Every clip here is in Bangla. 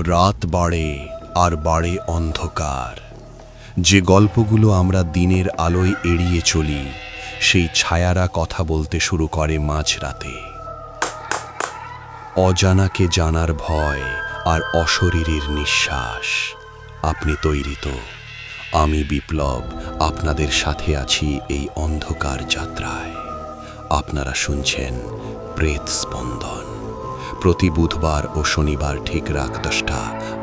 রাত বাড়ে আর বাড়ে অন্ধকার। যে গল্পগুলো আমরা দিনের আলোয় এড়িয়ে চলি, সেই ছায়ারা কথা বলতে শুরু করে মাঝরাতে। অজানাকে জানার ভয় আর অশরীরীর নিঃশ্বাস। আপনি তৈরি তো? আমি বিপ্লব আপনাদের সাথে আছি এই অন্ধকার যাত্রায়। আপনারা শুনছেন প্রেত স্পন্দন। প্রতি বুধবার ও শনিবার ঠিক রাত 10টা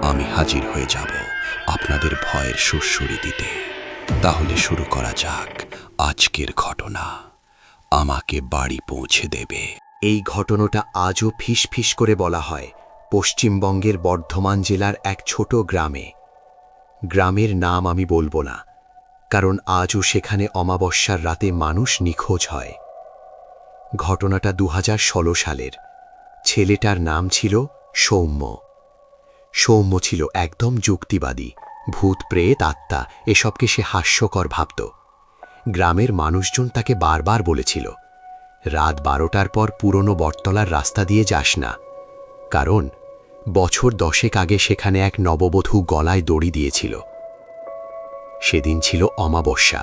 আমি হাজির হয়ে যাব আপনাদের ভয়ের সুরসুরি দিতে। তাহলে শুরু করা যাক আজকের ঘটনা, আমাকে বাড়ি পৌঁছে দেবে। এই ঘটনাটা আজও ফিসফিস করে বলা হয় পশ্চিমবঙ্গের বর্ধমান জেলার এক ছোট গ্রামে। গ্রামের নাম আমি বলবো না, কারণ আজও সেখানে অমাবস্যার রাতে মানুষ নিখোঁজ হয়। ঘটনাটা 2016 সালের। ছেলেটার নাম ছিল সৌম্য। সৌম্য ছিল একদম যুক্তিবাদী। ভূত প্রেত আত্মা এসবকে সে হাস্যকর ভাবত। গ্রামের মানুষজন তাকে বারবার বলেছিল, রাত 12টার পর পুরনো বটতলার রাস্তা দিয়ে যাস না, কারণ বছর 10 আগে সেখানে এক নববধূ গলায় দড়ি দিয়েছিল। সেদিন ছিল অমাবস্যা।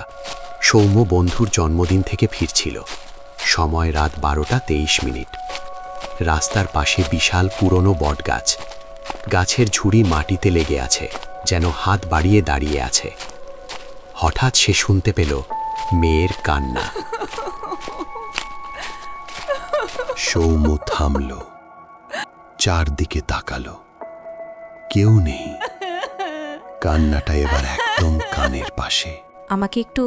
সৌম্য বন্ধুর জন্মদিন থেকে ফিরছিল। সময় রাত 12:23। রাস্তার পাশে বিশাল পুরনো বটগাছ। গাছের ঝুড়ি মাটিতে লেগে আছে, যেন হাত বাড়িয়ে দাঁড়িয়ে আছে। হঠাৎ সে শুনতে পেল মেয়ের কান্না। সৌম্য থামল, চারদিকে তাকালো। কেউ নেই। কান্নাটা এবার একদম কানের পাশে। আমাকে একটু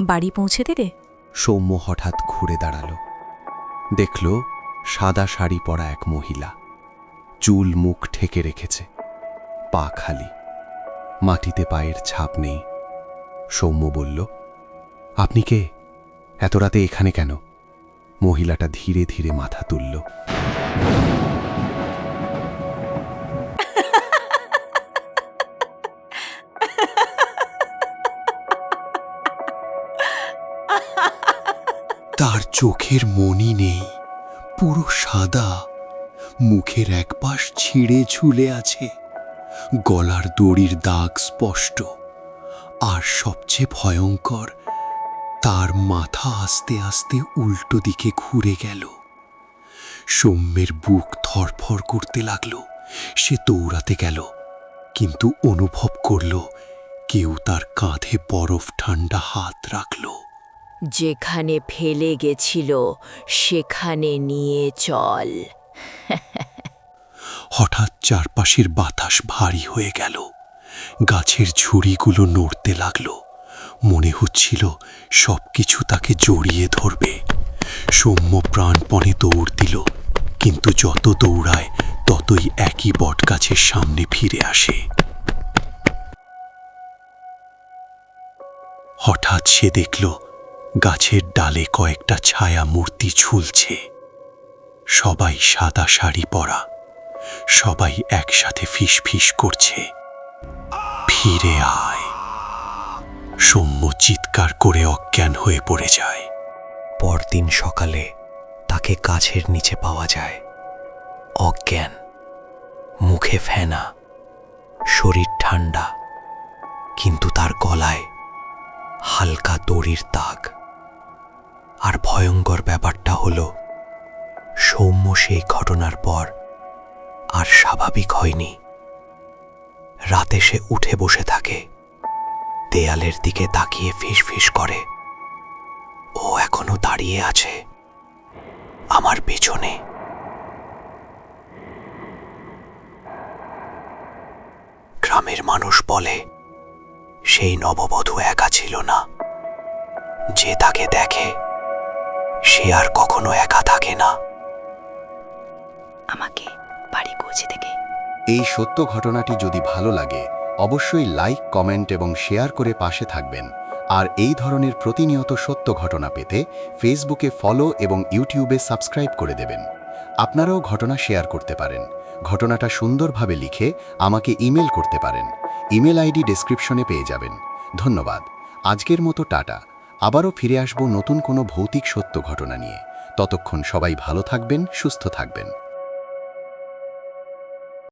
বাড়ি পৌঁছে দেবে? সৌম্য হঠাৎ ঘুরে দাঁড়ালো। দেখল সাদা শাড়ি পরা এক মহিলা, চুল মুখ ঢেকে রেখেছে, পা খালি, মাটিতে পায়ের ছাপ নেই। সৌম্য বলল, আপনি কে? এত রাতে এখানে কেন? মহিলাটা ধীরে ধীরে মাথা তুলল। তার চোখের মনি নেই, পুরো সাদা। মুখের এক পাশ ছিঁড়ে ঝুলে আছে, গলার দড়ির দাগ স্পষ্ট। আর সবচেয়ে ভয়ঙ্কর, তার মাথা আস্তে আস্তে উল্টো দিকে ঘুরে গেল। সৌম্যের বুক ধড়ফড় করতে লাগল। সে দৌড়াতে গেল, কিন্তু অনুভব করল কেউ তার কাঁধে বরফ ঠান্ডা হাত রাখল। যেখানে ফেলে গেছিল সেখানে নিয়ে চল। হঠাৎ চারপাশের বাতাস ভারী হয়ে গেল। গাছের ঝুড়িগুলো নড়তে লাগলো। মনে হচ্ছিল সবকিছু তাকে জড়িয়ে ধরবে। সৌম্য প্রাণপণে দৌড় দিল, কিন্তু যত দৌড়ায় ততই একই বটগাছের সামনে ফিরে আসে। হঠাৎ সে দেখল গাছের ডালে কয়েকটা ছায়া মূর্তি ঝুলছে। সবাই সাদা শাড়ি পরা, সবাই একসাথে ফিসফিস করছে, ফিরে আয়। সৌম্য চিৎকার করে অজ্ঞান হয়ে পড়ে যায়। পরদিন সকালে তাকে গাছের নিচে পাওয়া যায়, অজ্ঞান, মুখে ফেনা, শরীর ঠান্ডা, কিন্তু তার গলায় হালকা দড়ির দাগ। আর ভয়ঙ্কর ব্যাপারটা হলো, সৌম্য সেই ঘটনার পর আর স্বাভাবিক হয়নি। রাতে সে উঠে বসে থাকে, দেয়ালের দিকে তাকিয়ে ফিসফিস করে, ও এখনো দাঁড়িয়ে আছে আমার পেছনে। গ্রামের মানুষ বলে সেই নববধূ একা ছিল না। যে তাকে দেখে সে আর কখনো একা থাকে না। আমাকে বাড়ি পৌঁছে দেবে? এই সত্য ঘটনাটি যদি ভালো লাগে অবশ্যই লাইক, কমেন্ট এবং শেয়ার করে পাশে থাকবেন। আর এই ধরনের প্রতিনিয়ত সত্য ঘটনা পেতে ফেসবুকে ফলো এবং ইউটিউবে সাবস্ক্রাইব করে দেবেন। আপনারাও ঘটনা শেয়ার করতে পারেন। ঘটনাটা সুন্দরভাবে লিখে আমাকে ইমেল করতে পারেন। ইমেল আইডি ডেসক্রিপশনে পেয়ে যাবেন। ধন্যবাদ। আজকের মতো টাটা। আবারও ফিরে আসব নতুন কোনো ভৌতিক সত্য ঘটনা নিয়ে। ততক্ষণ সবাই ভালো থাকবেন, সুস্থ থাকবেন।